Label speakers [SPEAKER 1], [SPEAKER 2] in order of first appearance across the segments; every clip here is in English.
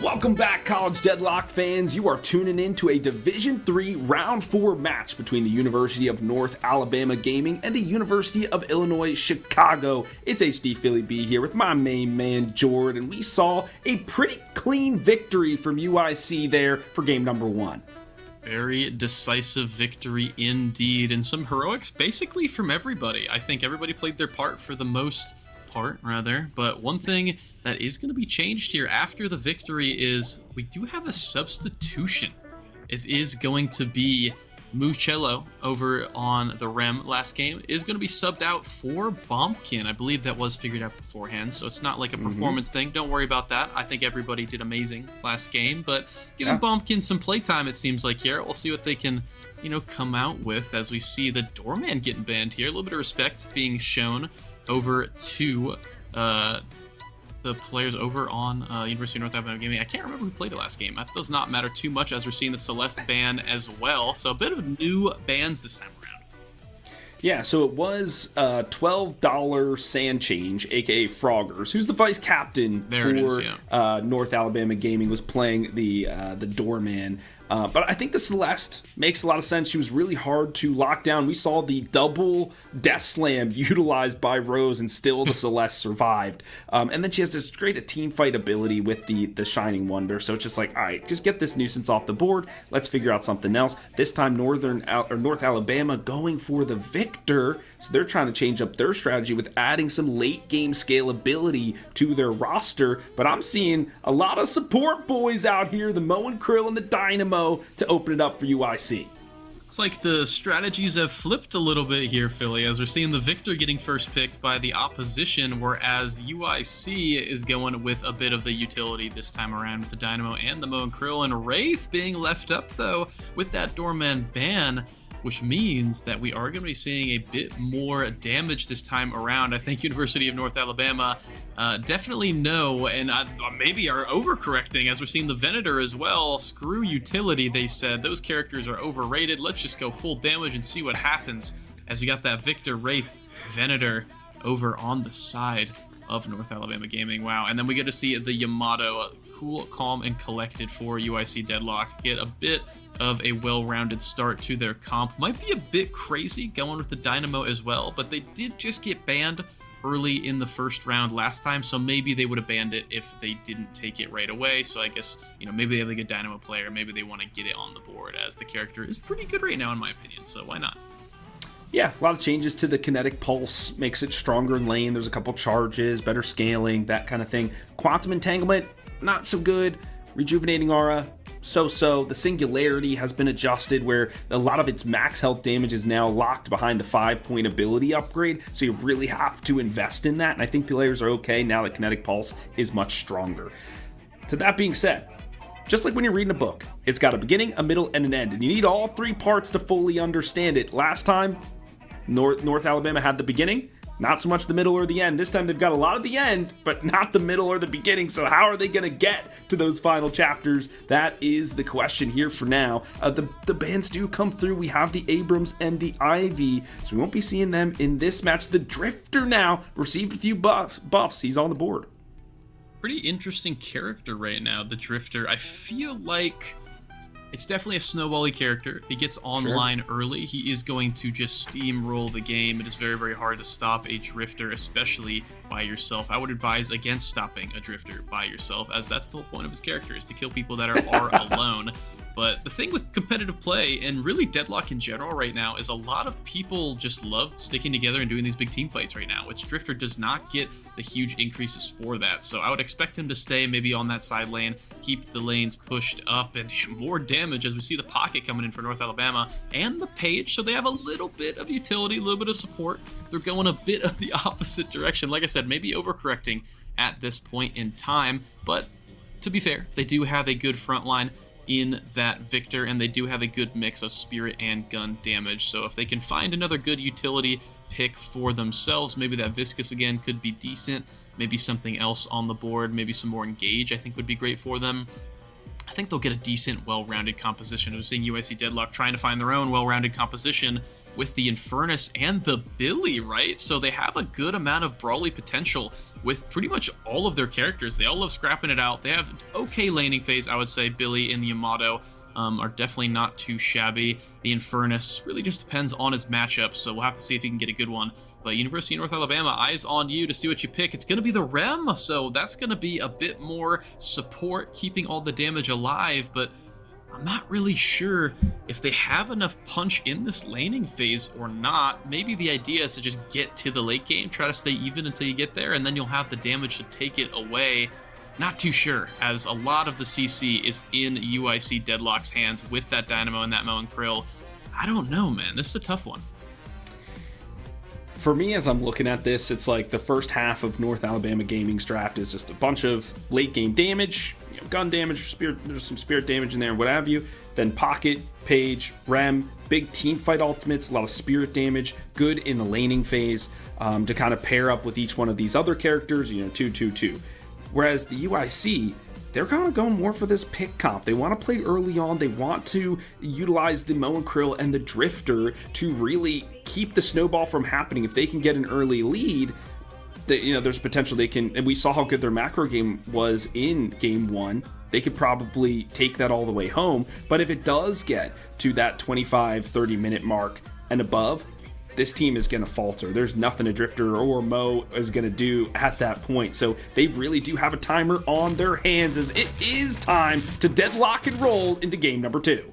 [SPEAKER 1] Welcome back, College Deadlock fans. You are tuning in to a Division III Round 4 match between the University of North Alabama Gaming and the University of Illinois Chicago. It's HD Philly B here with my main man, Jord, and we saw a pretty clean victory from UIC there for game number 1.
[SPEAKER 2] Very decisive victory indeed, and some heroics basically from everybody. I think everybody played their part for the most part, rather. But one thing that is going to be changed here after the victory is we do have a substitution. It is going to be Mucello over on the Rem last game is going to be subbed out for Bombkin. I believe that was figured out beforehand, so it's not like a performance thing. Don't worry about that. I think everybody did amazing last game, but giving Bombkin some playtime, it seems like here. We'll see what they can, come out with as we see the Doorman getting banned here. A little bit of respect being shown over to the players over on University of North Alabama Gaming. I can't remember who played it last game. That does not matter too much as we're seeing the Celeste ban as well. So a bit of new bans this time around.
[SPEAKER 1] Yeah, so it was $12 Sand Change, aka Froggers, who's the vice captain North Alabama Gaming, was playing the Doorman. But I think the Celeste makes a lot of sense. She was really hard to lock down. We saw the double Death Slam utilized by Rose, and still the Celeste survived. And then she has this great team fight ability with the Shining Wonder. So it's just like, all right, just get this nuisance off the board. Let's figure out something else. This time, North Alabama going for the victor. So they're trying to change up their strategy with adding some late game scalability to their roster. But I'm seeing a lot of support boys out here, the Mo and Krill and the Dynamo, to open it up for UIC.
[SPEAKER 2] It's like the strategies have flipped a little bit here, Philly, as we're seeing the victor getting first picked by the opposition, whereas UIC is going with a bit of the utility this time around with the Dynamo and the Mo and Krill, and Wraith being left up, though, with that Doorman ban, which means that we are going to be seeing a bit more damage this time around. I think University of North Alabama definitely know, and maybe are overcorrecting, as we're seeing the Venator as well. Screw utility, they said. Those characters are overrated. Let's just go full damage and see what happens, as we got that Victor Wraith Venator over on the side of North Alabama Gaming. Wow. And then we get to see the Yamato, cool, calm, and collected for UIC Deadlock, get a bit of a well-rounded start to their comp. Might be a bit crazy going with the Dynamo as well, but they did just get banned early in the first round last time, so maybe they would have banned it if they didn't take it right away. So I guess, maybe they have a good Dynamo player, maybe they want to get it on the board, as the character is pretty good right now in my opinion, so why not?
[SPEAKER 1] Yeah, a lot of changes to the kinetic pulse, makes it stronger in lane. There's a couple charges, better scaling, that kind of thing. Quantum entanglement, not so good. Rejuvenating aura, so-so. The singularity has been adjusted, where a lot of its max health damage is now locked behind the 5-point ability upgrade, so you really have to invest in that, and I think players are okay now that kinetic pulse is much stronger. To that being said, just like when you're reading a book, it's got a beginning, a middle, and an end, and you need all 3 parts to fully understand it. Last time, North Alabama had the beginning, not so much the middle or the end. This time they've got a lot of the end, but not the middle or the beginning. So how are they going to get to those final chapters? That is the question here for now. The bans do come through. We have the Abrams and the Ivy, so we won't be seeing them in this match. The Drifter now received a few buffs. He's on the board.
[SPEAKER 2] Pretty interesting character right now, the Drifter. I feel like it's definitely a snowbally character. If he gets online early, he is going to just steamroll the game. It is very, very hard to stop a Drifter, especially by yourself. I would advise against stopping a Drifter by yourself, as that's the whole point of his character, is to kill people that are alone. But the thing with competitive play, and really Deadlock in general right now, is a lot of people just love sticking together and doing these big team fights right now, which Drifter does not get the huge increases for that. So I would expect him to stay maybe on that side lane, keep the lanes pushed up, and more damage as we see the pocket coming in for North Alabama and the Page. So they have a little bit of utility, a little bit of support. They're going a bit of the opposite direction. Like I said, maybe overcorrecting at this point in time, but to be fair, they do have a good front line in that Victor, and they do have a good mix of spirit and gun damage. So if they can find another good utility pick for themselves, maybe that Viscous again could be decent, maybe something else on the board, maybe some more Engage I think would be great for them. I think they'll get a decent, well-rounded composition. We're seeing UIC Deadlock trying to find their own well-rounded composition with the Infernus and the Billy, right? So they have a good amount of brawly potential with pretty much all of their characters. They all love scrapping it out. They have okay laning phase, I would say. Billy and the Yamato are definitely not too shabby. The Infernus really just depends on its matchup, so we'll have to see if he can get a good one. But University of North Alabama, eyes on you to see what you pick. It's going to be the Rem, so that's going to be a bit more support, keeping all the damage alive, but I'm not really sure if they have enough punch in this laning phase or not. Maybe the idea is to just get to the late game, try to stay even until you get there, and then you'll have the damage to take it away. Not too sure, as a lot of the CC is in UIC Deadlock's hands with that Dynamo and that Moe and Krill. I don't know, man. This is a tough one.
[SPEAKER 1] For me, as I'm looking at this, it's like the first half of North Alabama Gaming's draft is just a bunch of late game damage, gun damage, spirit, there's some spirit damage in there, what have you. Then Pocket, Page, Rem, big team fight ultimates, a lot of spirit damage, good in the laning phase to kind of pair up with each one of these other characters, 2-2-2. Whereas the UIC, they're kind of going more for this pick comp. They want to play early on. They want to utilize the Moe and Krill and the Drifter to really keep the snowball from happening. If they can get an early lead, there's potential they can. And we saw how good their macro game was in game 1. They could probably take that all the way home. But if it does get to that 25-30 minute mark and above, this team is going to falter. There's nothing a Drifter or Moe is going to do at that point. So they really do have a timer on their hands, as it is time to deadlock and roll into game number 2.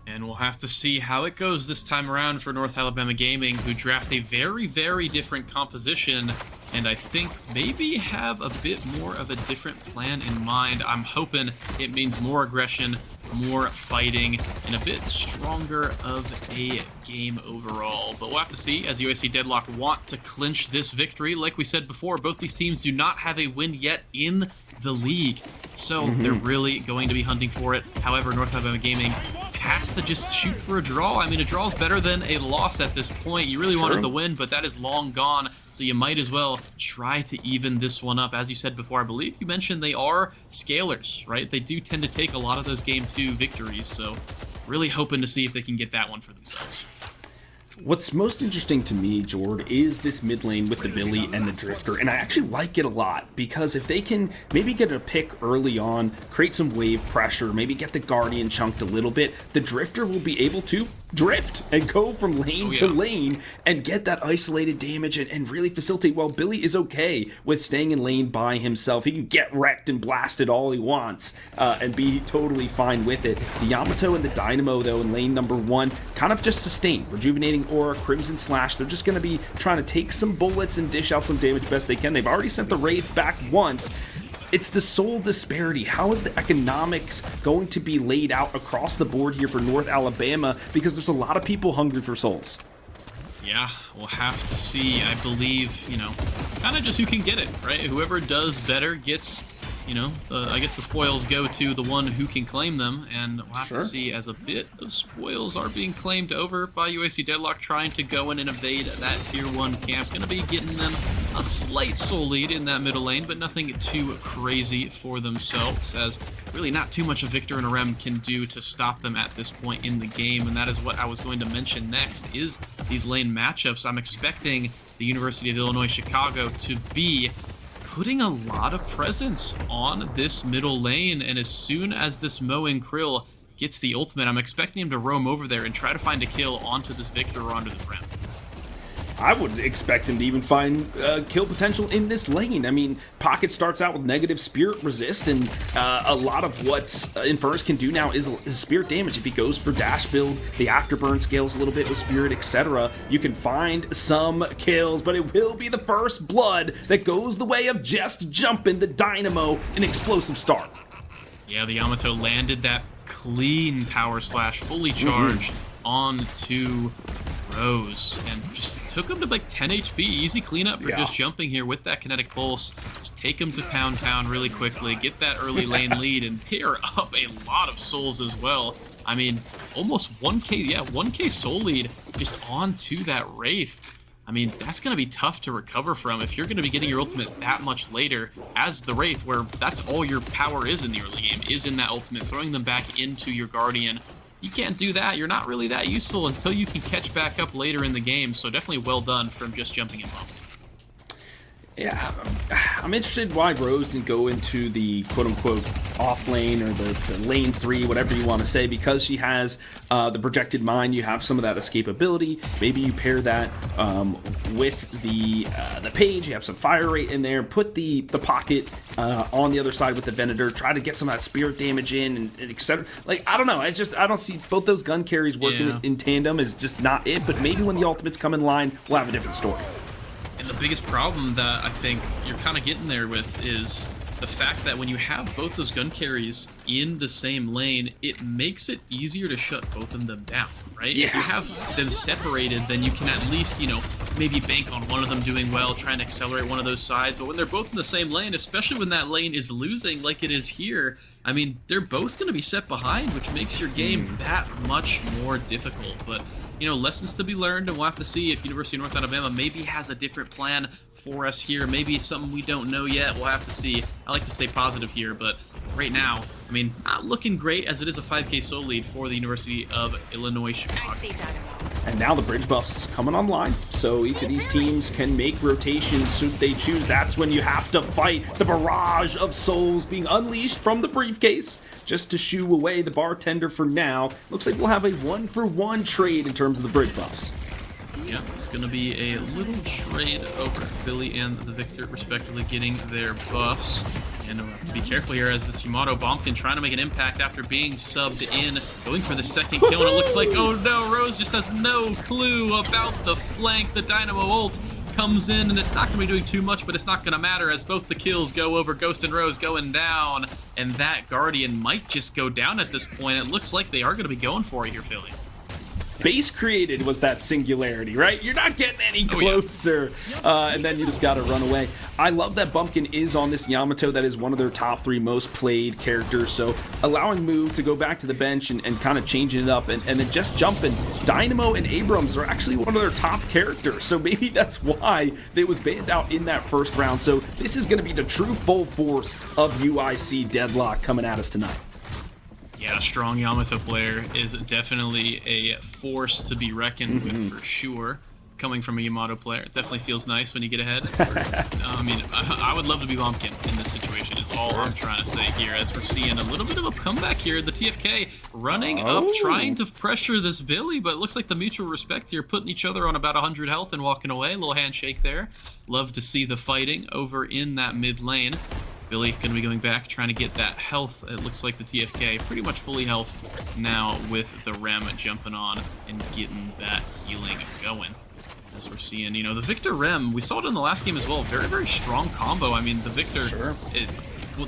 [SPEAKER 2] And we'll have to see how it goes this time around for North Alabama Gaming, who draft a very, very different composition, and I think maybe have a bit more of a different plan in mind. I'm hoping it means more aggression, more fighting, and a bit stronger of a game overall. But we'll have to see, as USC Deadlock want to clinch this victory. Like we said before, both these teams do not have a win yet in the league, so they're really going to be hunting for it. However, North Alabama Gaming has to just shoot for a draw. I mean, a draw is better than a loss at this point. You really wanted the win, but that is long gone, so you might as well try to even this one up. As you said before, I believe you mentioned they are scalers, right? They do tend to take a lot of those game 2 victories, so really hoping to see if they can get that one for themselves.
[SPEAKER 1] What's most interesting to me, Jord, is this mid lane with the Billy and the Drifter, and I actually like it a lot, because if they can maybe get a pick early on, create some wave pressure, maybe get the Guardian chunked a little bit, the Drifter will be able to drift and go from lane to lane and get that isolated damage and really facilitate. While Billy is okay with staying in lane by himself, he can get wrecked and blasted all he wants and be totally fine with it. The Yamato and the Dynamo, though, in lane number 1, kind of just sustain, rejuvenating aura, Crimson Slash. They're just going to be trying to take some bullets and dish out some damage best they can. They've already sent the Wraith back once. It's the soul disparity. How is the economics going to be laid out across the board here for North Alabama? Because there's a lot of people hungry for souls.
[SPEAKER 2] Yeah, we'll have to see. I believe, kind of just who can get it, right? Whoever does better gets, I guess the spoils go to the one who can claim them, and we'll have to see, as a bit of spoils are being claimed over by UAC Deadlock, trying to go in and evade that tier 1 camp. Gonna be getting them a slight soul lead in that middle lane, but nothing too crazy for themselves, as really not too much a Victor and a Rem can do to stop them at this point in the game. And that is what I was going to mention next, is these lane matchups. I'm expecting the University of Illinois Chicago to be putting a lot of presence on this middle lane, and as soon as this Moe and Krill gets the ultimate, I'm expecting him to roam over there and try to find a kill onto this Victor or onto this Rem.
[SPEAKER 1] I would expect him to even find kill potential in this lane. I mean, Pocket starts out with negative spirit resist, and a lot of what Infernus can do now is spirit damage. If he goes for dash build, the afterburn scales a little bit with spirit, etc. You can find some kills, but it will be the first blood that goes the way of just jumping the Dynamo, an explosive start.
[SPEAKER 2] Yeah, the Yamato landed that clean power slash, fully charged onto Rose, and just took him to like 10 HP. Easy cleanup for just jumping here with that kinetic pulse. Just take him to Pound Town really quickly, get that early lane lead, and pair up a lot of souls as well. I mean, almost 1k, 1k soul lead just onto that Wraith. I mean, that's going to be tough to recover from if you're going to be getting your ultimate that much later as the Wraith, where that's all your power is in the early game, is in that ultimate, throwing them back into your Guardian. You can't do that. You're not really that useful until you can catch back up later in the game, so definitely well done from just jumping in bump.
[SPEAKER 1] Yeah, I'm interested why Rose didn't go into the quote-unquote off lane or the lane 3, whatever you want to say, because she has the projected mind. You have some of that escapability. Maybe you pair that with the Page. You have some fire rate in there. Put the pocket on the other side with the Venator. Try to get some of that spirit damage in, and etc. Like, I don't know. I don't see both those gun carries working in tandem is just not it. But maybe when the ultimates come in line, we'll have a different story.
[SPEAKER 2] And the biggest problem that I think you're kind of getting there with is the fact that when you have both those gun carries in the same lane, it makes it easier to shut both of them down, right?
[SPEAKER 1] Yeah.
[SPEAKER 2] If you have them separated, then you can at least, maybe bank on one of them doing well, try and accelerate one of those sides. But when they're both in the same lane, especially when that lane is losing like it is here, I mean, they're both going to be set behind, which makes your game that much more difficult. But lessons to be learned, and we'll have to see if University of North Alabama maybe has a different plan for us here. Maybe it's something we don't know yet. We'll have to see. I like to stay positive here, but right now, I mean, not looking great as it is a 5K solo lead for the University of Illinois Chicago.
[SPEAKER 1] And now the bridge buffs coming online, so each of these teams can make rotations should they choose. That's when you have to fight the barrage of souls being unleashed from the briefcase just to shoo away the bartender for now. Looks like we'll have a 1-for-1 trade in terms of the bridge buffs.
[SPEAKER 2] Yeah, it's going to be a little trade over Philly and the Victor, respectively, getting their buffs. And we'll have to be careful here as this Yamato Bombkin trying to make an impact after being subbed in, going for the second kill, and it looks like, oh no, Rose just has no clue about the flank. The Dynamo ult comes in, and it's not going to be doing too much, but it's not going to matter as both the kills go over. Ghost and Rose going down, and that Guardian might just go down at this point. It looks like they are going to be going for it here, Philly.
[SPEAKER 1] Base created was that singularity, right? You're not getting any closer, and then you just gotta run away. I love that Bumpkin is on this Yamato. That is one of their top 3 most played characters, so allowing Move to go back to the bench and kind of changing it up and then just jumping. Dynamo and Abrams are actually one of their top characters, so maybe that's why they was banned out in that first round. So this is going to be the true full force of UIC Deadlock coming at us tonight.
[SPEAKER 2] Yeah, a strong Yamato player is definitely a force to be reckoned with for sure. Coming from a Yamato player, it definitely feels nice when you get ahead. I mean, I would love to be Bumpkin in this situation is all I'm trying to say here, as we're seeing a little bit of a comeback here. The TFK running up, trying to pressure this Billy, but it looks like the mutual respect here, putting each other on about 100 health and walking away. A little handshake there. Love to see the fighting over in that mid lane. Billy going to be going back, trying to get that health. It looks like the TFK pretty much fully healthed now with the Rem jumping on and getting that healing going. As we're seeing, the Victor Rem, we saw it in the last game as well. Very, very strong combo. I mean, the Victor,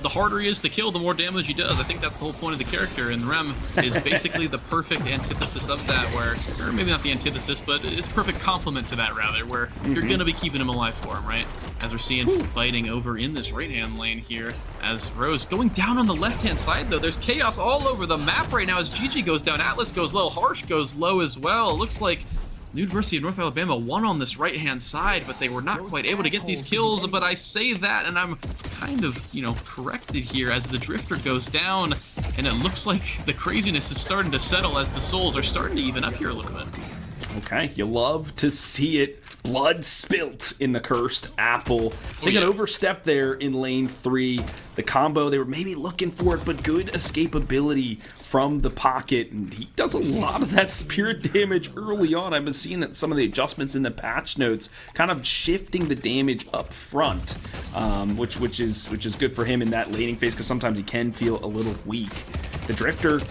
[SPEAKER 2] the harder he is to kill, the more damage he does. I think that's the whole point of the character, and Rem is basically the perfect antithesis of that, or maybe not the antithesis, but it's a perfect complement to that, rather, where you're going to be keeping him alive for him, right? As we're seeing fighting over in this right-hand lane here, as Rose going down on the left-hand side, though. There's chaos all over the map right now as GG goes down, Atlas goes low, Harsh goes low as well. It looks like the University of North Alabama won on this right-hand side, but they were not quite able to get these kills. But I say that, and I'm kind of, corrected here as the Drifter goes down, and it looks like the craziness is starting to settle as the souls are starting to even up here a little bit.
[SPEAKER 1] Okay, you love to see it. Blood spilt in the cursed apple. They got overstepped there in lane 3. The combo, they were maybe looking for it, but good escapability from the pocket. And he does a lot of that spirit damage early on. I've been seeing that some of the adjustments in the patch notes, kind of shifting the damage up front, which is good for him in that laning phase, because sometimes he can feel a little weak. The Drifter,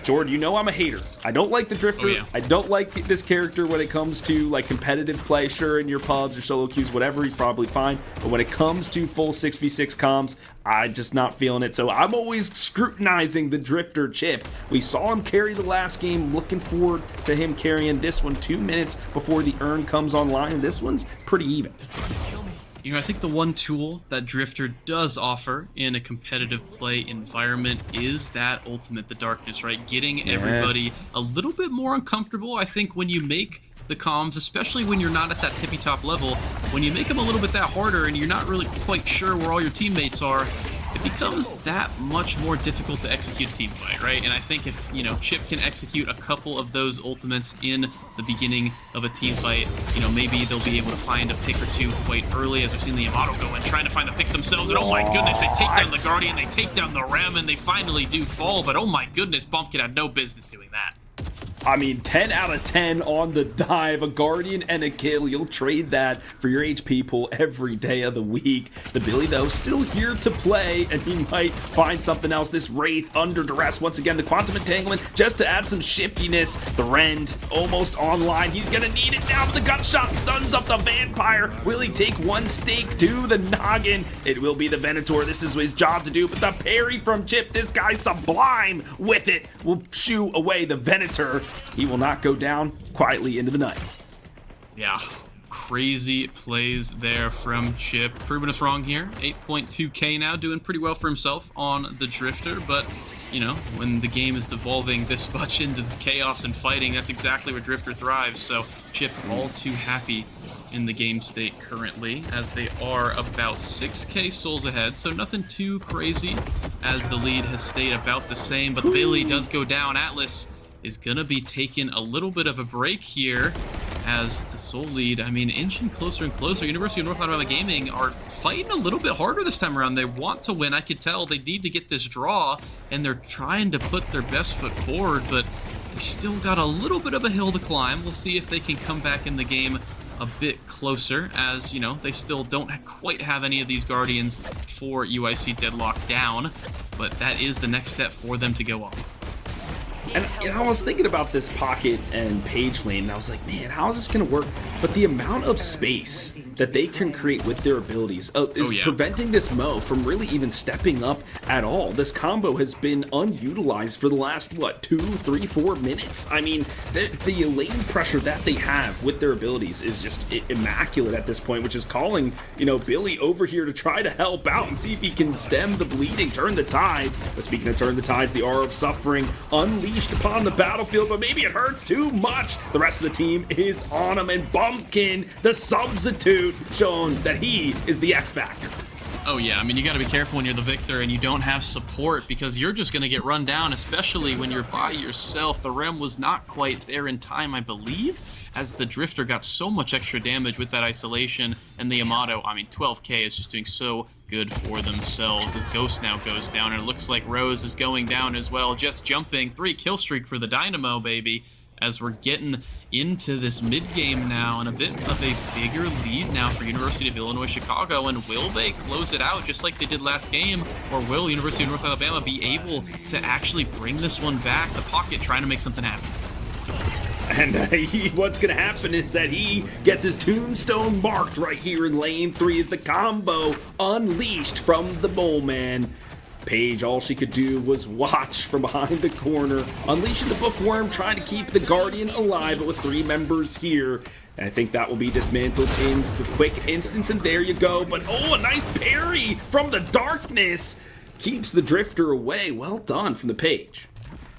[SPEAKER 1] Jordan, I'm a hater. I don't like the Drifter. I don't like this character when it comes to like competitive play. Sure, in your pubs or solo queues, whatever, he's probably fine. But when it comes to full 6v6 comms, I'm just not feeling it. So I'm always scrutinizing the Drifter chip. We saw him carry the last game. Looking forward to him carrying this one 2 minutes before the urn comes online. This one's pretty even.
[SPEAKER 2] I think the one tool that Drifter does offer in a competitive play environment is that ultimate, the darkness, right? Getting everybody a little bit more uncomfortable. I think when you make the comms, especially when you're not at that tippy top level. When you make them a little bit that harder and you're not really quite sure where all your teammates are, it becomes that much more difficult to execute a team fight, right? And I think if, you know, Chip can execute a couple of those ultimates in the beginning of a team fight, you know, maybe they'll be able to find a pick or two quite early, as we've seen the Yamato go in, trying to find a pick themselves, and oh my goodness, they take down the Guardian, they take down the Rem, and they finally do fall, but oh my goodness, Bumpkin had no business doing that.
[SPEAKER 1] I mean, 10 out of 10 on the dive, a Guardian and a kill. You'll trade that for your HP pool every day of the week. The Billy, though, still here to play, and he might find something else. This Wraith under duress. Once again, the Quantum Entanglement just to add some shiftiness. The Rend almost online. He's going to need it now, but the gunshot stuns up the Vampire. Will he take one stake to the noggin? It will be the Venator. This is his job to do, but the parry from Chip, this guy sublime with it, will shoo away the Venator. He will not go down quietly into the night.
[SPEAKER 2] Yeah, crazy plays there from Chip. Proving us wrong here. 8.2k now, doing pretty well for himself on the Drifter, but you know, when the game is devolving this much into the chaos and fighting, that's exactly where Drifter thrives. So Chip all too happy in the game state currently, as they are about 6k souls ahead, so nothing too crazy, as the lead has stayed about the same, but Bailey does go down. Atlas is gonna be taking a little bit of a break here, as the soul lead, I mean, inching closer and closer. University of North Alabama Gaming are fighting a little bit harder this time around. They want to win, I could tell. They need to get this draw, and they're trying to put their best foot forward, but they still got a little bit of a hill to climb. We'll see if they can come back in the game a bit closer, as, you know, they still don't quite have any of these Guardians for UIC Deadlock down, but that is the next step for them to go on.
[SPEAKER 1] And you know, I was thinking about this pocket and page lane, and I was like, man, how is this going to work? But the amount of space that they can create with their abilities is preventing this Mo from really even stepping up at all. This combo has been unutilized for the last, what, 2, 3, 4 minutes? I mean, the lane pressure that they have with their abilities is just immaculate at this point, which is calling, you know, Billy over here to try to help out and see if he can stem the bleeding, turn the tides. But speaking of turn the tides, the Aura of Suffering unleashed upon the battlefield, but maybe it hurts too much. The rest of the team is on him, and Bumpkin, the substitute, shown that he is the X Factor.
[SPEAKER 2] Oh yeah, I mean, you got to be careful when you're the Victor and you don't have support, because you're just going to get run down, especially when you're by yourself. The Rem was not quite there in time, I believe, as the Drifter got so much extra damage with that isolation, and the Yamato, I mean, 12k is just doing so good for themselves, as Ghost now goes down, and it looks like Rose is going down as well, just jumping. 3 kill streak for the Dynamo, baby, as we're getting into this mid-game now, and a bit of a bigger lead now for University of Illinois Chicago. And will they close it out just like they did last game, or will University of North Alabama be able to actually bring this one back? The Pocket trying to make something happen.
[SPEAKER 1] And what's going to happen is that he gets his tombstone marked right here in lane 3 as the combo unleashed from the Bullman. Paige, all she could do was watch from behind the corner, unleashing the Bookworm, trying to keep the Guardian alive, but with 3 members here. And I think that will be dismantled in the quick instance, and there you go. But oh, a nice parry from the darkness keeps the Drifter away. Well done from the Paige.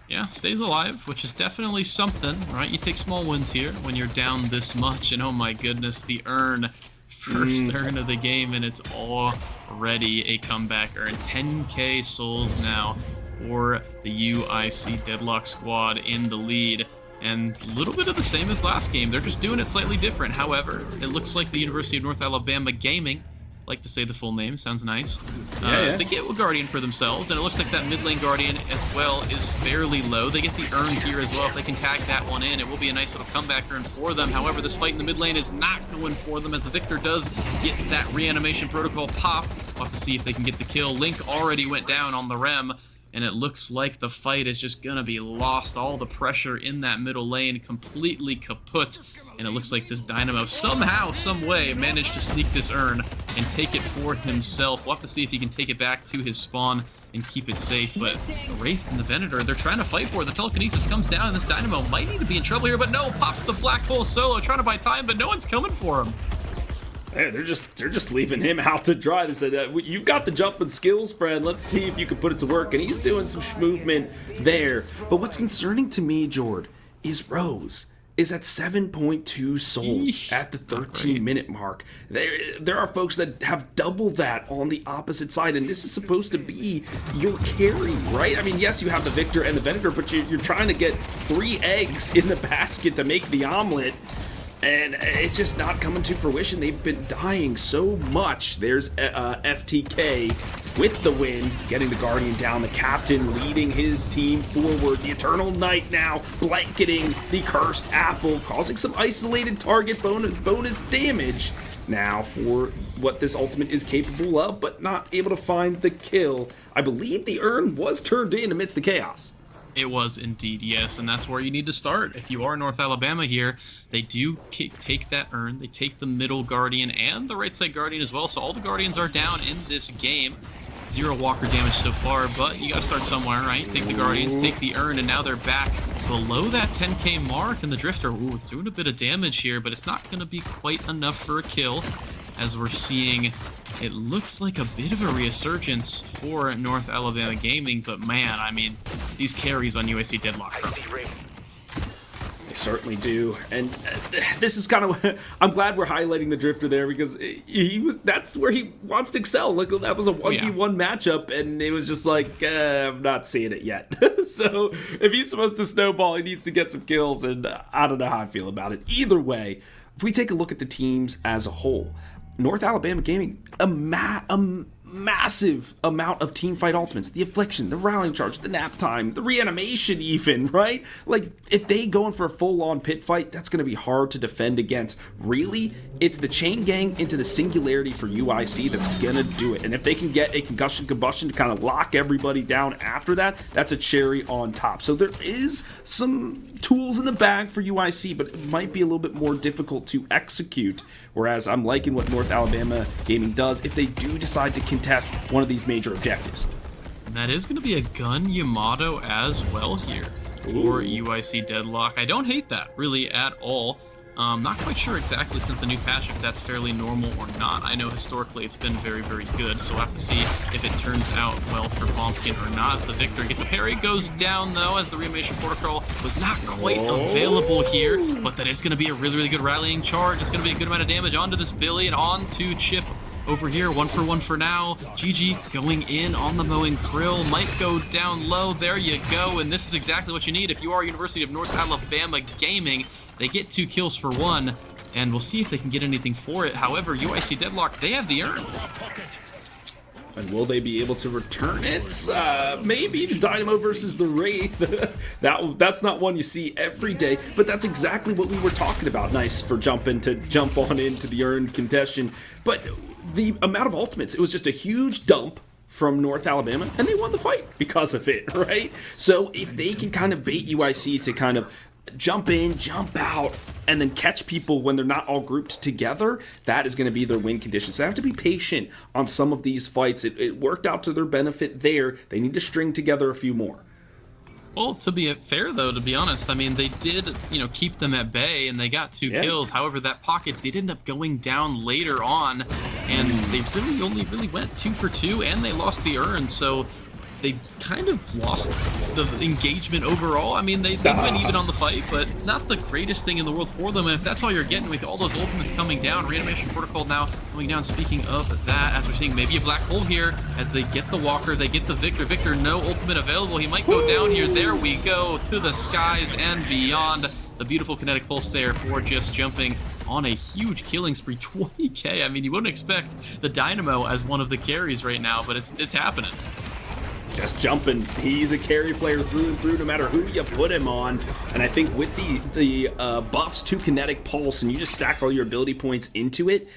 [SPEAKER 2] Yeah, stays alive, which is definitely something, right? You take small wins here when you're down this much, and oh my goodness, the Urn, first Urn of the game, and it's already a comeback Urn. 10k souls now for the UIC Deadlock squad in the lead, and a little bit of the same as last game. They're just doing it slightly different. However, it looks like the University of North Alabama Gaming, like to say the full name, sounds nice. They get a Guardian for themselves, and it looks like that mid lane Guardian as well is fairly low. They get the Urn here as well. If they can tag that one in, it will be a nice little comeback Urn for them. However, this fight in the mid lane is not going for them, as the Victor does get that reanimation protocol pop. We'll have to see if they can get the kill. Link already went down on the Rem, and it looks like the fight is just gonna be lost. All the pressure in that middle lane completely kaput, and it looks like this Dynamo somehow, some way, managed to sneak this Urn and take it for himself. We'll have to see if he can take it back to his spawn and keep it safe, but the Wraith and the Venator, they're trying to fight for it. The telekinesis comes down, and this Dynamo might need to be in trouble here, but no, pops the Black Hole solo, trying to buy time, but no one's coming for him.
[SPEAKER 1] Hey, they're just leaving him out to dry. They said, you've got the jumping skills, friend. Let's see if you can put it to work. And he's doing some movement there. But what's concerning to me, Jord, is Rose. is at 7.2 souls
[SPEAKER 2] Eesh,
[SPEAKER 1] at the 13-minute mark. There are folks that have double that on the opposite side, and this is supposed to be your carry, right? I mean, yes, you have the Victor and the Venator, but you're trying to get 3 eggs in the basket to make the omelet, and it's just not coming to fruition. They've been dying so much. There's FTK with the win, getting the Guardian down, the captain leading his team forward, the Eternal Knight now blanketing the Cursed Apple, causing some isolated target bonus damage now for what this ultimate is capable of, but not able to find the kill. I believe the urn was turned in amidst the chaos.
[SPEAKER 2] It was indeed, yes, and that's where you need to start. If you are North Alabama here, they do take that urn, they take the middle Guardian and the right side Guardian as well, so all the Guardians are down in this game. 0 Walker damage so far, but you gotta start somewhere, right? Take the Guardians, take the urn, and now they're back below that 10k mark, and the Drifter, ooh, it's doing a bit of damage here, but it's not gonna be quite enough for a kill, as we're seeing it looks like a bit of a resurgence for North Alabama Gaming, but man, I mean, these carries on UIC Deadlock.
[SPEAKER 1] They certainly do, and this is kind of, I'm glad we're highlighting the Drifter there, because that's where he wants to excel. Like, that was a 1v1 matchup, and it was just like, I'm not seeing it yet. So if he's supposed to snowball, he needs to get some kills, and I don't know how I feel about it. Either way, if we take a look at the teams as a whole, North Alabama Gaming, a massive amount of team fight ultimates, the affliction, the rallying charge, the nap time, the reanimation even, right? Like, if they go in for a full-on pit fight, that's going to be hard to defend against. Really, it's the chain gang into the singularity for UIC that's going to do it. And if they can get a concussion combustion to kind of lock everybody down after that, that's a cherry on top. So there is some tools in the bag for UIC, but it might be a little bit more difficult to execute. Whereas I'm liking what North Alabama Gaming does if they do decide to contest one of these major objectives.
[SPEAKER 2] And that is going to be a gun Yamato as well here for UIC Deadlock. I don't hate that really at all. Not quite sure exactly since the new patch if that's fairly normal or not. I know historically it's been very, very good, so we'll have to see if it turns out well for Pumpkin or not. As the Victor gets a parry, goes down though, as the reanimation protocol was not quite available here, but that is going to be a really, really good rallying charge. It's going to be a good amount of damage onto this Billy and onto Chip over here. 1 for 1 for now. GG going in on the mowing Krill. Might go down low. There you go. And this is exactly what you need if you are University of North Alabama Gaming. They get 2 kills for 1, and we'll see if they can get anything for it. However, UIC Deadlock, they have the urn.
[SPEAKER 1] And will they be able to return it? Maybe the Dynamo versus the Wraith. That's not one you see every day, but that's exactly what we were talking about. Nice for jump on into the urn contestation. But the amount of ultimates, it was just a huge dump from North Alabama, and they won the fight because of it, right? So if they can kind of bait UIC to kind of jump in, jump out, and then catch people when they're not all grouped together, that is going to be their win condition. So they have to be patient on some of these fights. It worked out to their benefit there. They need to string together a few more.
[SPEAKER 2] Well, to be fair, though, to be honest, I mean, they did, keep them at bay, and they got 2 kills. However, that pocket did end up going down later on, and they really only went 2 for 2, and they lost the urn, so they kind of lost the engagement overall. I mean, they went even on the fight, but not the greatest thing in the world for them. And if that's all you're getting with all those ultimates coming down, reanimation protocol now coming down. Speaking of that, as we're seeing maybe a black hole here, as they get the Walker, they get the Victor. Victor, no ultimate available. He might go down here. There we go, to the skies and beyond. The beautiful kinetic pulse there for just jumping on a huge killing spree, 20k. I mean, you wouldn't expect the Dynamo as one of the carries right now, but it's happening.
[SPEAKER 1] Just jumping. He's a carry player through and through, no matter who you put him on. And I think with the buffs to kinetic pulse, and you just stack all your ability points into it,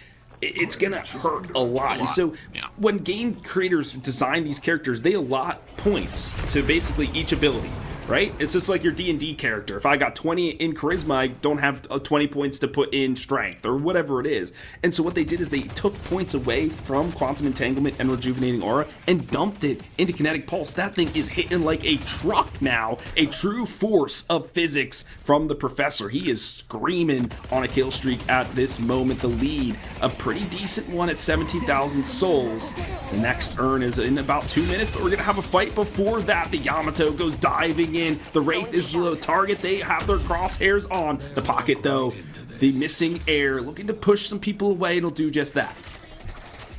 [SPEAKER 1] it's gonna hurt a lot. And so when game creators design these characters, they allot points to basically each ability, right? It's just like your D&D character. If I got 20 in charisma, I don't have 20 points to put in strength or whatever it is. And so what they did is they took points away from Quantum Entanglement and Rejuvenating Aura and dumped it into Kinetic Pulse. That thing is hitting like a truck now, a true force of physics from the Professor. He is screaming on a kill streak at this moment. The lead, a pretty decent one at 17,000 souls. The next urn is in about 2 minutes, but we're going to have a fight before that. The Yamato goes diving moving in. The Wraith is the target. They have their crosshairs on. The pocket, though, the missing air, looking to push some people away. It'll do just that.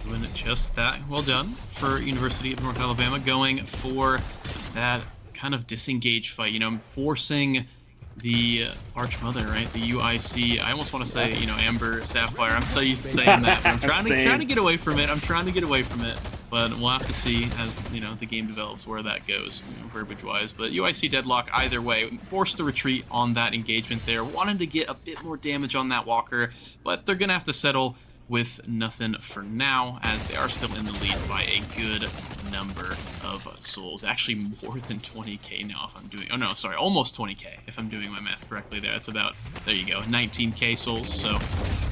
[SPEAKER 2] Doing just that. Well done for University of North Alabama, going for that kind of disengage fight, you know, forcing the Archmother, right? The UIC. I almost want to say, you know, Amber Sapphire. I'm so used to saying that, but I'm trying to get away from it. But we'll have to see as, you know, the game develops where that goes, you know, verbiage-wise. But UIC Deadlock, either way, forced to retreat on that engagement there. Wanted to get a bit more damage on that Walker, but they're going to have to settle with nothing for now, as they are still in the lead by a good number of souls. Actually, more than 20k now if I'm doing... Oh, no, sorry, almost 20k if I'm doing my math correctly there. It's about, there you go, 19k souls. So,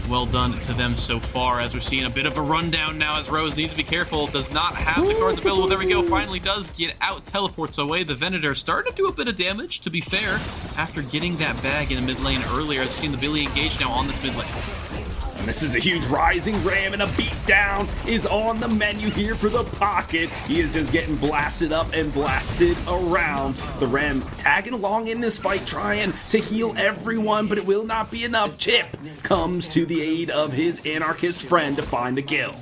[SPEAKER 2] well done to them so far, as we're seeing a bit of a rundown now, as Rose needs to be careful. Does not have the cards available. There we go. Finally does get out, teleports away. The Venator starting to do a bit of damage, to be fair, after getting that bag in the mid lane earlier. I've seen the Billy engage now on this mid lane.
[SPEAKER 1] And this is a huge rising ram, and a beatdown is on the menu here for the pocket. He is just getting blasted up and blasted around. The ram tagging along in this fight, trying to heal everyone, but it will not be enough. Chip comes to the aid of his anarchist friend to find the kill.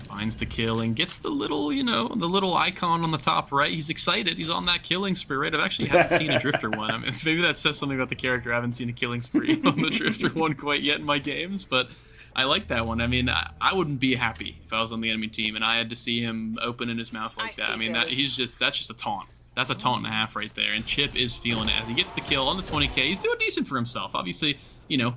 [SPEAKER 2] Finds the kill and gets the little, you know, the little icon on the top right. He's excited. He's on that killing spree, right? I actually haven't seen a Drifter one. I mean, maybe that says something about the character. I haven't seen a killing spree on the Drifter one quite yet in my games, but I like that one. I mean, I wouldn't be happy if I was on the enemy team and I had to see him opening his mouth like that. I mean, that's just a taunt. That's a taunt and a half right there, and Chip is feeling it as he gets the kill on the 20k. He's doing decent for himself. Obviously, you know,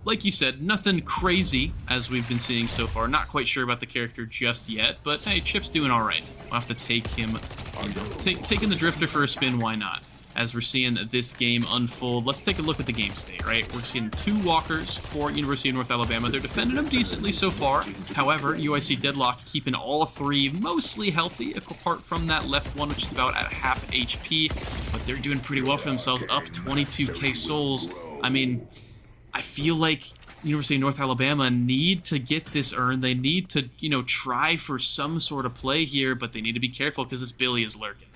[SPEAKER 2] like you said, nothing crazy as we've been seeing so far. Not quite sure about the character just yet, but hey, Chip's doing all right. We'll have to take him, you know, taking the Drifter for a spin, why not? As we're seeing this game unfold, let's take a look at the game state, right? We're seeing 2 walkers for University of North Alabama. They're defending them decently so far. However, UIC Deadlock keeping all 3 mostly healthy, apart from that left one, which is about at half HP. But they're doing pretty well for themselves, up 22k souls. I mean, I feel like University of North Alabama need to get this earned. They need to, you know, try for some sort of play here, but they need to be careful because this Billy is lurking.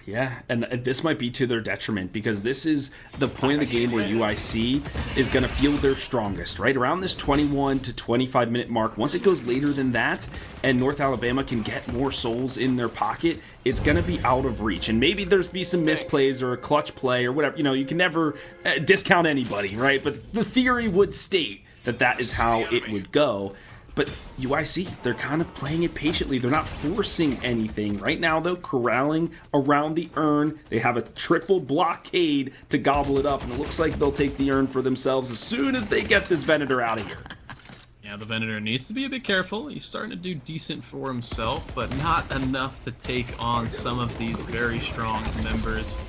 [SPEAKER 1] Yeah, and this might be to their detriment, because this is the point of the game where UIC is going to feel their strongest, right? Around this 21 to 25 minute mark. Once it goes later than that, and North Alabama can get more souls in their pocket, it's going to be out of reach. And maybe there's be some misplays or a clutch play or whatever. You know, you can never discount anybody, right? But the theory would state that that is how it would go. But UIC, they're kind of playing it patiently. They're not forcing anything. Right now, though, corralling around the urn. They have a triple blockade to gobble it up, and it looks like they'll take the urn for themselves as soon as they get this Venator out of here.
[SPEAKER 2] Yeah, the Venator needs to be a bit careful. He's starting to do decent for himself, but not enough to take on some of these very strong members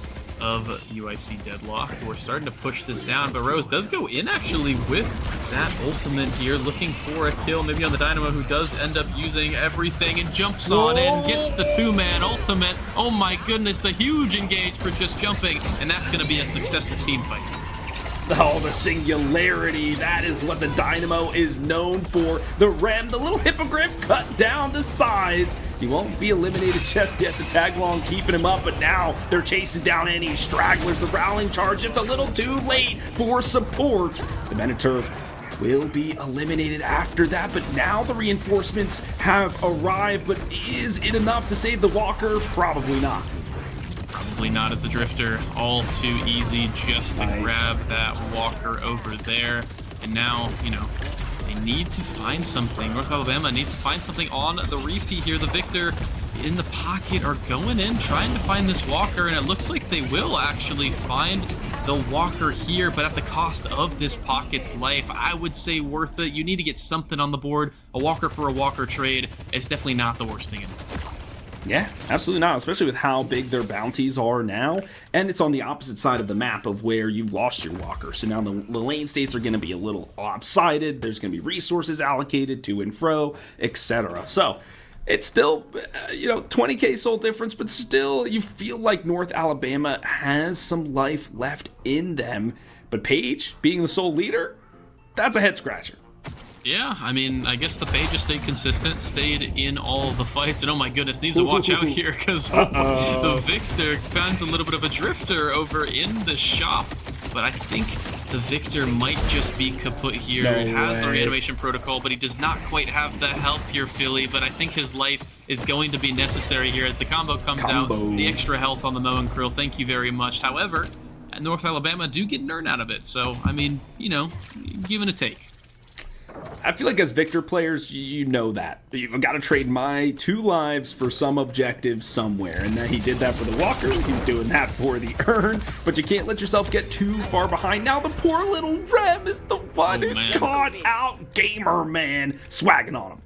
[SPEAKER 2] of UIC Deadlock, who are starting to push this down. But Rose does go in actually with that ultimate here, looking for a kill, maybe on the Dynamo, who does end up using everything and jumps on in, gets the 2-man ultimate. Oh my goodness, the huge engage for just jumping, and that's going to be a successful team fight.
[SPEAKER 1] Oh, the singularity. That is what the Dynamo is known for. The Rem, the little hippogriff, cut down to size. He won't be eliminated just yet. The tag long keeping him up, but now they're chasing down any stragglers. The rallying charge just a little too late for support. The Minotaur will be eliminated after that, but now the reinforcements have arrived. But is it enough to save the Walker? Probably not.
[SPEAKER 2] Probably not, as the Drifter all too easy just to grab that Walker over there. And now, you know, they need to find something. North Alabama needs to find something on the repeat here. The Victor in the pocket are going in, trying to find this Walker, and it looks like they will actually find the Walker here, but at the cost of this pocket's life. I would say worth it. You need to get something on the board. A Walker for a Walker trade is definitely not the worst thing in the world.
[SPEAKER 1] Yeah, absolutely not, especially with how big their bounties are now. And it's on the opposite side of the map of where you lost your Walker. So now the lane states are going to be a little lopsided. There's going to be resources allocated to and fro, etc. So it's still, 20k soul difference, but still you feel like North Alabama has some life left in them. But Paige, being the sole leader, that's a head scratcher.
[SPEAKER 2] Yeah, I mean, I guess the Fae just stayed consistent, stayed in all the fights, and oh my goodness, needs to watch out here because the Victor finds a little bit of a drifter over in the shop, but I think the Victor might just be kaput here.
[SPEAKER 1] No
[SPEAKER 2] it has the
[SPEAKER 1] way.
[SPEAKER 2] reanimation protocol, but he does not quite have the help here, Philly, but I think his life is going to be necessary here as the combo comes out, the extra health on the Moe and Krill, thank you very much. However, North Alabama do get an earn out of it, so, I mean, you know, give and a take.
[SPEAKER 1] I feel like as Victor players, you know that. You've got to trade my 2 lives for some objective somewhere. And then he did that for the Walker. He's doing that for the Urn. But you can't let yourself get too far behind. Now the poor little Rem is the one who's caught out. Gamer Man swagging on him.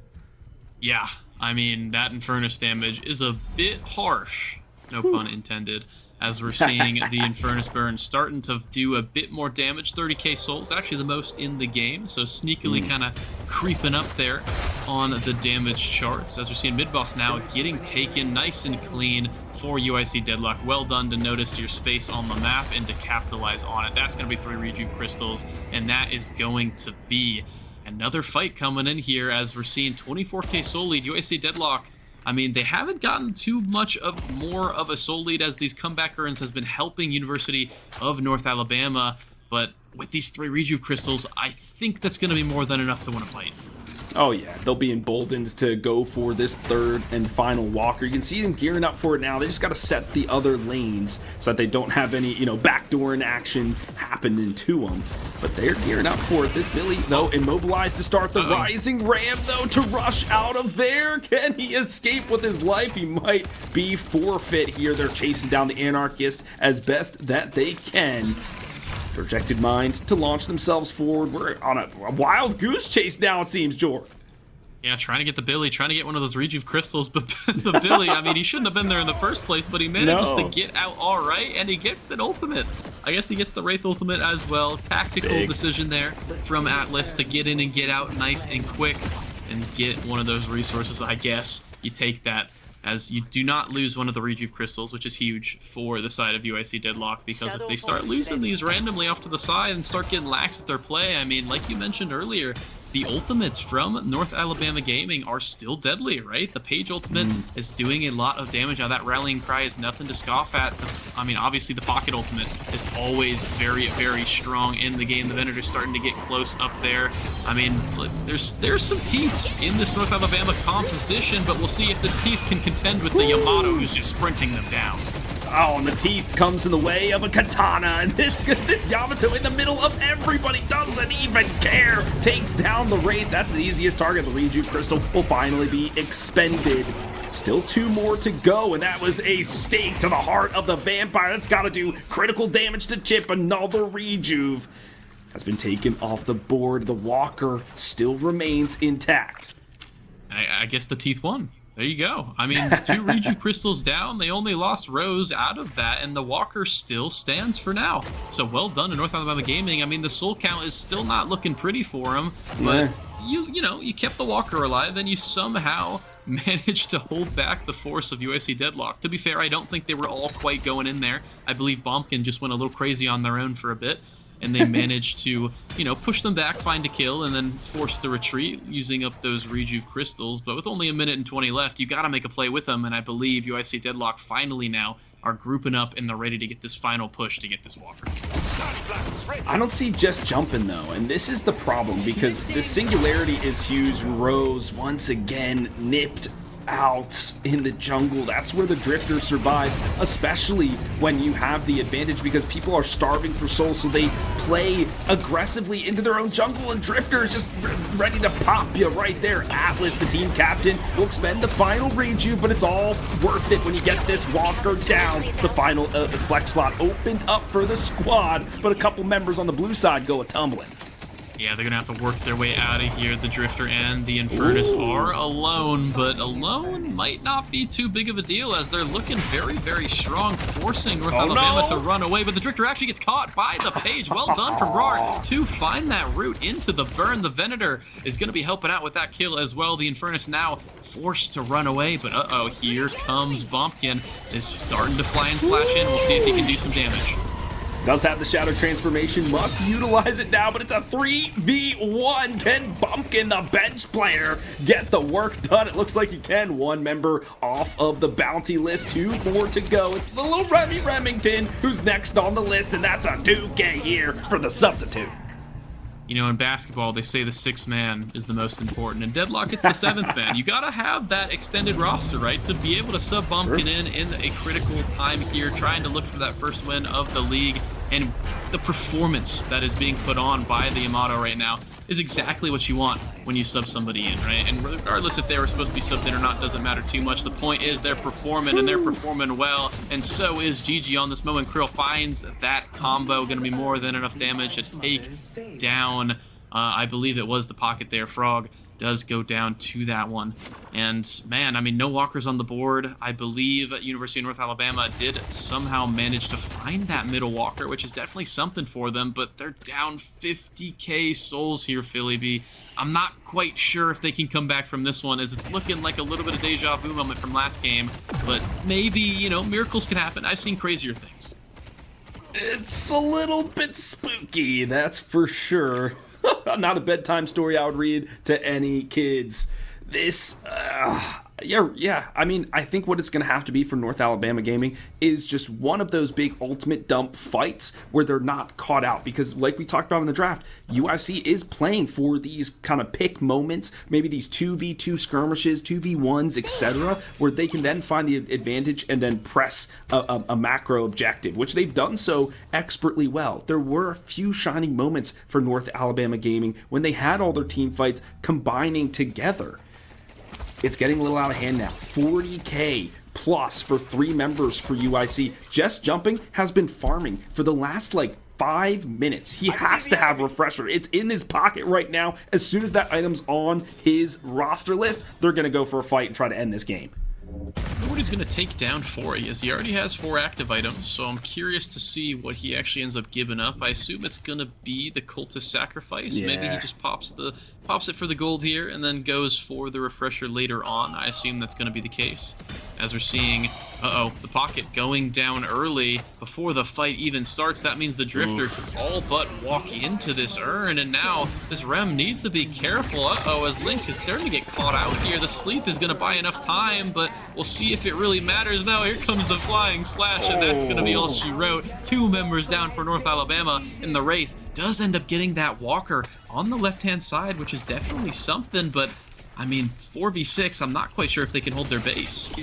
[SPEAKER 2] Yeah, I mean, that Infernus damage is a bit harsh. No pun intended. As we're seeing the Infernus burn starting to do a bit more damage. 30k souls, actually the most in the game, so sneakily kind of creeping up there on the damage charts. As we're seeing mid-boss now getting taken nice and clean for UIC Deadlock. Well done to notice your space on the map and to capitalize on it. That's going to be 3 Rejuve Crystals, and that is going to be another fight coming in here as we're seeing 24k soul lead. UIC Deadlock, I mean, they haven't gotten too much of more of a soul lead as these comeback earns has been helping University of North Alabama, but with these 3 Rejuve Crystals, I think that's going to be more than enough to win a fight.
[SPEAKER 1] Oh yeah, they'll be emboldened to go for this 3rd and final Walker. You can see them gearing up for it now. They just got to set the other lanes so that they don't have any, backdooring action happening to them. But they're gearing up for it. This Billy, though, immobilized to start the Rising Ram, though, to rush out of there. Can he escape with his life? He might be forfeit here. They're chasing down the Anarchist as best that they can. Projected Mind to launch themselves forward. We're on a wild goose chase now, it seems, Jordan.
[SPEAKER 2] Yeah, trying to get the Billy, trying to get one of those Rejuve Crystals, but the Billy, I mean, he shouldn't have been there in the first place, but he manages to get out all right, and he gets an ultimate. I guess he gets the Wraith ultimate as well. Tactical decision there from Atlas to get in and get out nice and quick and get one of those resources. I guess you take that, as you do not lose one of the Rejuve Crystals, which is huge for the side of UIC Deadlock, because if they start losing these randomly off to the side and start getting lax with their play, I mean, like you mentioned earlier, the ultimates from North Alabama Gaming are still deadly, right? The Page ultimate is doing a lot of damage. Now that Rallying Cry is nothing to scoff at. I mean, obviously the Pocket ultimate is always very, very strong in the game. The Venator's starting to get close up there. I mean, there's some teeth in this North Alabama composition, but we'll see if this teeth can contend with the Yamato, who's just sprinting them down.
[SPEAKER 1] Oh, and the teeth comes in the way of a katana, and this Yamato in the middle of everybody doesn't even care. Takes down the Wraith. That's the easiest target. The Rejuve Crystal will finally be expended. Still 2 more to go, and that was a stake to the heart of the vampire. That's got to do critical damage to chip. Another Rejuve has been taken off the board. The Walker still remains intact.
[SPEAKER 2] I guess the teeth won. There you go. I mean, 2 Rejuve Crystals down. They only lost Rose out of that, and the Walker still stands for now. So well done to North Alabama Gaming. I mean, the soul count is still not looking pretty for him, but you kept the Walker alive, and you somehow managed to hold back the force of UIC Deadlock. To be fair, I don't think they were all quite going in there. I believe Bompkin just went a little crazy on their own for a bit, and they managed to, push them back, find a kill, and then force the retreat using up those Rejuve Crystals. But with only 1 minute and 20 left, you got to make a play with them, and I believe UIC Deadlock finally now are grouping up and they're ready to get this final push to get this Walker.
[SPEAKER 1] I don't see just jumping, though, and this is the problem, because the singularity is huge. Rose, once again, nipped out in the jungle. That's where the Drifter survives, especially when you have the advantage, because people are starving for souls, so they play aggressively into their own jungle, and Drifter is just ready to pop you right there. Atlas, the team captain, will expend the final Rejuve, but it's all worth it when you get this Walker down. The final flex slot opened up for the squad, but a couple members on the blue side go a-tumbling.
[SPEAKER 2] Yeah, they're going to have to work their way out of here. The Drifter and the Infernus are alone, but alone might not be too big of a deal as they're looking very, very strong, forcing North Alabama to run away. But the Drifter actually gets caught by the Page. Well done from Rard to find that route into the burn. The Venator is going to be helping out with that kill as well. The Infernus now forced to run away, but here comes Bumpkin. Is starting to fly and slash in. We'll see if he can do some damage.
[SPEAKER 1] Does have the Shadow Transformation, must utilize it now, but it's a 3v1. Can Bumpkin, the bench player, get the work done? It looks like he can. One member off of the bounty list, 2 more to go. It's the little Remy Remington who's next on the list, and that's a 2K here for the substitute.
[SPEAKER 2] You know, in basketball, they say the 6th man is the most important. In Deadlock, it's the 7th man. You gotta have that extended roster, right, to be able to sub Bumpkin in a critical time here, trying to look for that first win of the league. And the performance that is being put on by the Yamato right now is exactly what you want when you sub somebody in, right? And regardless if they were supposed to be subbed in or not, doesn't matter too much. The point is they're performing, and they're performing well, and so is GG on this moment. Krill finds that combo, going to be more than enough damage to take down, I believe it was the pocket there. Frog does go down to that one. And man, I mean, no walkers on the board. I believe University of North Alabama did somehow manage to find that middle walker, which is definitely something for them, but they're down 50k souls here, Philly B. I'm not quite sure if they can come back from this one, as it's looking like a little bit of deja vu moment from last game, but maybe, you know, miracles can happen. I've seen crazier things.
[SPEAKER 1] It's a little bit spooky, that's for sure. Not a bedtime story I would read to any kids. This, yeah. I mean, I think what it's going to have to be for North Alabama Gaming is just one of those big ultimate dump fights where they're not caught out. Because like we talked about in the draft, UIC is playing for these kind of pick moments, maybe these 2v2 skirmishes, 2v1s, etc., where they can then find the advantage and then press a macro objective, which they've done so expertly well. There were a few shining moments for North Alabama Gaming when they had all their team fights combining together. It's getting a little out of hand now. 40k plus for 3 members for UIC. Just Jumping has been farming for the last, 5 minutes. He has to have Refresher. It's in his pocket right now. As soon as that item's on his roster list, they're going to go for a fight and try to end this game.
[SPEAKER 2] What he's going to take down for, as he already has 4 active items, so I'm curious to see what he actually ends up giving up. I assume it's going to be the Cultist Sacrifice.
[SPEAKER 1] Yeah.
[SPEAKER 2] Maybe he just pops it for the gold here and then goes for the Refresher later on. I assume that's going to be the case, as we're seeing, the pocket going down early before the fight even starts. That means the Drifter can all but walk into this urn, and now this Rem needs to be careful. As Link is starting to get caught out here. The sleep is going to buy enough time, but we'll see if it really matters now. Here comes the Flying Slash, and that's going to be all she wrote. 2 members down for North Alabama, and the Wraith does end up getting that walker on the left-hand side, which is definitely something, but I mean, 4v6, I'm not quite sure if they can hold their base.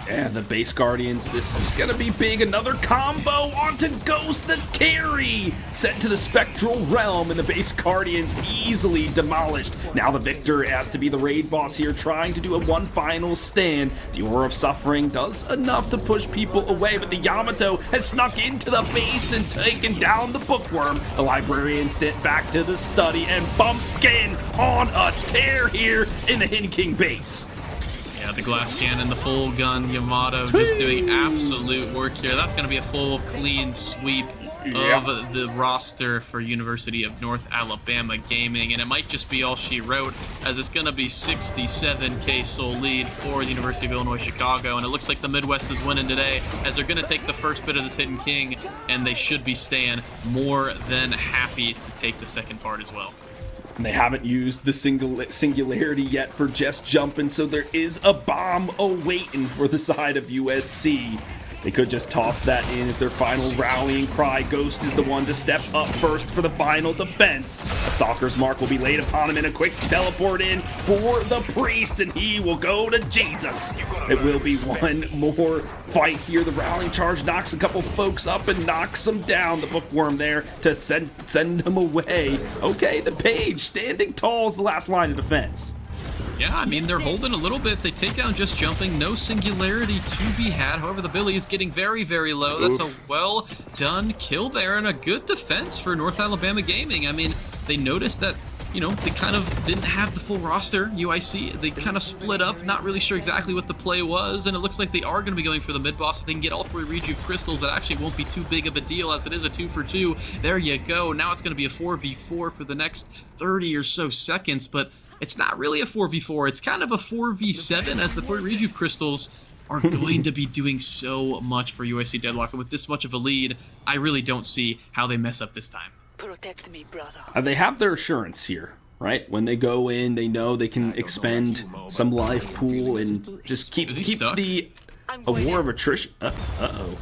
[SPEAKER 1] Yeah, the base Guardians, this is gonna be big. Another combo onto Ghost the carry. Sent to the Spectral Realm, and the base Guardians easily demolished. Now the Victor has to be the raid boss here, trying to do a one final stand. The Aura of Suffering does enough to push people away, but the Yamato has snuck into the base and taken down the Bookworm. The Librarian stint back to the study, and Bumpkin on a tear here in the Hidden King base.
[SPEAKER 2] Yeah, the glass cannon, the full gun Yamato just doing absolute work here. That's going to be a full clean sweep of the roster for University of North Alabama Gaming, and it might just be all she wrote, as it's going to be 67k soul lead for the University of Illinois Chicago, and it looks like the Midwest is winning today, as they're going to take the first bit of this Hidden King, and they should be staying more than happy to take the second part as well.
[SPEAKER 1] They haven't used the singularity yet for Just Jumping, so there is a bomb awaiting for the side of USC. They could just toss that in as their final rallying cry. Ghost is the one to step up first for the final defense. A Stalker's Mark will be laid upon him in a quick teleport in for the Priest, and he will go to Jesus. It will be one more fight here. The rallying charge knocks a couple folks up and knocks them down. The Bookworm there to send them away. Okay, the Page standing tall is the last line of defense.
[SPEAKER 2] Yeah, I mean, they're holding a little bit. They take down Just Jumping. No singularity to be had. However, the Billy is getting very, very low. That's a well-done kill there and a good defense for North Alabama Gaming. I mean, they noticed that, you know, they kind of didn't have the full roster, UIC. They kind of split up, not really sure exactly what the play was, and it looks like they are going to be going for the mid-boss. If they can get all 3 Rejuve Crystals, that actually won't be too big of a deal, as it is a 2-for-2. There you go. Now it's going to be a 4v4 for the next 30 or so seconds, but it's not really a 4v4. It's kind of a 4v7, as the 3 Rejuve Crystals are going to be doing so much for UIC Deadlock. And with this much of a lead, I really don't see how they mess up this time.
[SPEAKER 3] Protect me, brother.
[SPEAKER 1] They have their assurance here, right? When they go in, they know they can expend some life pool and just keep the war of attrition. Uh-oh.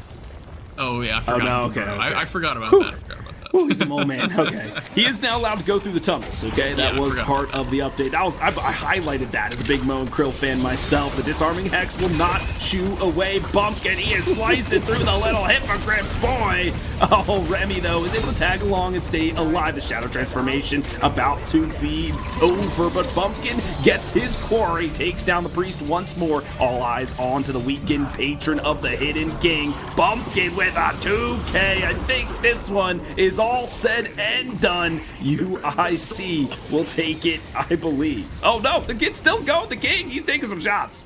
[SPEAKER 2] Oh, yeah, I forgot.
[SPEAKER 1] Oh, no, okay.
[SPEAKER 2] I forgot about that.
[SPEAKER 1] Oh, he's a mole man. Okay. He is now allowed to go through the tunnels, okay? That was part of the update. I highlighted that as a big Mo and Krill fan myself. The disarming hex will not shoo away Bumpkin. He is slicing through the little hippogriff boy. Oh, Remy, though, is able to tag along and stay alive. The shadow transformation about to be over, but Bumpkin gets his quarry, takes down the priest once more. All eyes on to the weakened patron of the Hidden King. Bumpkin with a 2K. I think this one is all said and done. UIC will take it, I believe. Oh no, the kid's still going. The king, he's taking some shots.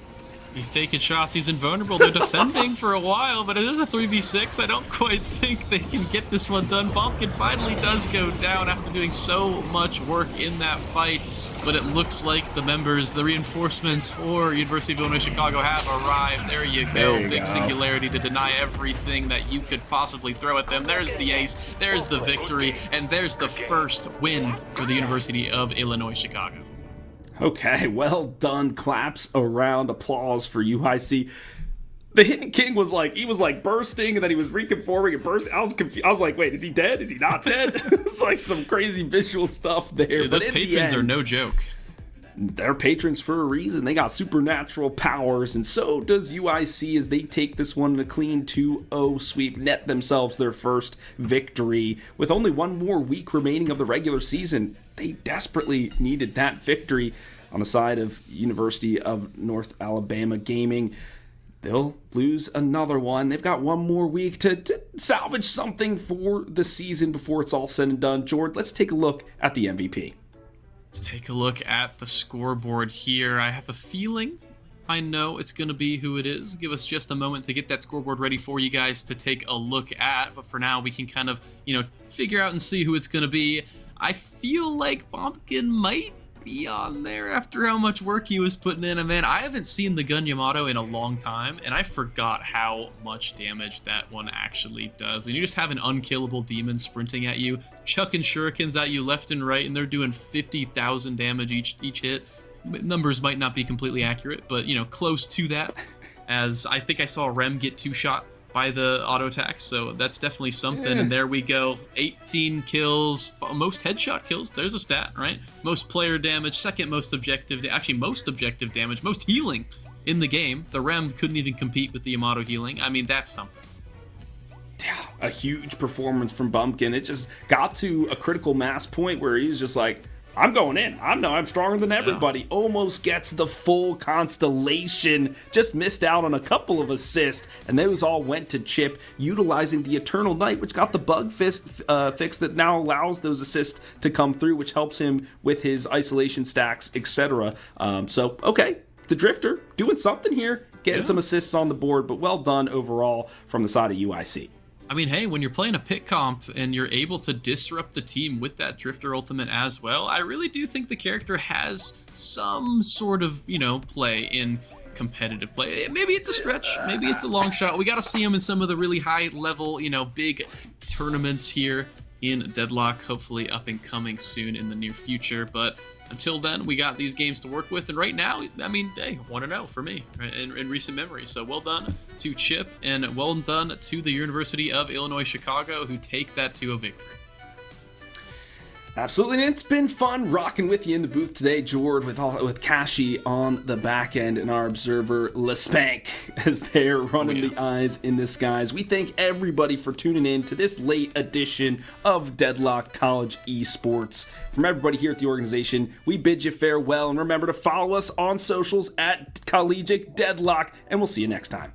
[SPEAKER 2] He's taking shots. He's invulnerable. They're defending for a while, but it is a 3v6. I don't quite think they can get this one done. Bumpkin finally does go down after doing so much work in that fight, but it looks like the reinforcements for University of Illinois Chicago have arrived. There you go. Big singularity to deny everything that you could possibly throw at them. There's the ace. There's the victory. And there's the first win for the University of Illinois Chicago.
[SPEAKER 1] Okay, well done. Claps around, applause for UIC. The Hidden King was like bursting, and then he was reconforming and bursting. I was confused. I was like, wait, is he dead? Is he not dead? It's like some crazy visual stuff there.
[SPEAKER 2] Yeah,
[SPEAKER 1] but
[SPEAKER 2] those patrons are no joke.
[SPEAKER 1] They're patrons for a reason. They got supernatural powers, and so does UIC as they take this one in a clean 2-0 sweep, net themselves their first victory. With only one more week remaining of the regular season, they desperately needed that victory. On the side of University of North Alabama Gaming, they'll lose another one. They've got one more week to salvage something for the season before it's all said and done. Jord, let's take a look at the MVP.
[SPEAKER 2] Let's take a look at the scoreboard here. I have a feeling I know it's going to be who it is. Give us just a moment to get that scoreboard ready for you guys to take a look at. But for now, we can kind of, figure out and see who it's going to be. I feel like Bumpkin might be on there after how much work he was putting in. And man, I haven't seen the gun Yamato in a long time, and I forgot how much damage that one actually does. And you just have an unkillable demon sprinting at you, chucking shurikens at you left and right, and they're doing 50,000 damage each hit. Numbers might not be completely accurate, but close to that, as I think I saw Rem get 2-shot by the auto attack, so that's definitely something. And there we go, 18 kills, most headshot kills, there's a stat, right? Most player damage, second most objective, most objective damage, most healing in the game. The Rem couldn't even compete with the Yamato healing. I mean, that's something.
[SPEAKER 1] Yeah, a huge performance from Bumpkin. It just got to a critical mass point where he's just like, I'm going in. I'm stronger than everybody. Yeah. Almost gets the full constellation. Just missed out on a couple of assists, and those all went to Chip, utilizing the Eternal Knight, which got the bug fix that now allows those assists to come through, which helps him with his isolation stacks, etc. So, okay, the Drifter doing something here, getting some assists on the board, but well done overall from the side of UIC.
[SPEAKER 2] I mean, hey, when you're playing a pit comp and you're able to disrupt the team with that Drifter ultimate as well, I really do think the character has some sort of, play in competitive play. Maybe it's a stretch, maybe it's a long shot. We got to see him in some of the really high level, big tournaments here in Deadlock, hopefully up and coming soon in the near future. But until then, we got these games to work with, and right now, I mean, hey, 1-0 for me in recent memory. So well done to Chip, and well done to the University of Illinois Chicago, who take that to a victory.
[SPEAKER 1] Absolutely, and it's been fun rocking with you in the booth today, Jord, with Kashi on the back end and our observer LeSpank as they're running the eyes in the skies. We thank everybody for tuning in to this late edition of Deadlock College Esports. From everybody here at the organization, we bid you farewell, and remember to follow us on socials at Collegiate Deadlock, and we'll see you next time.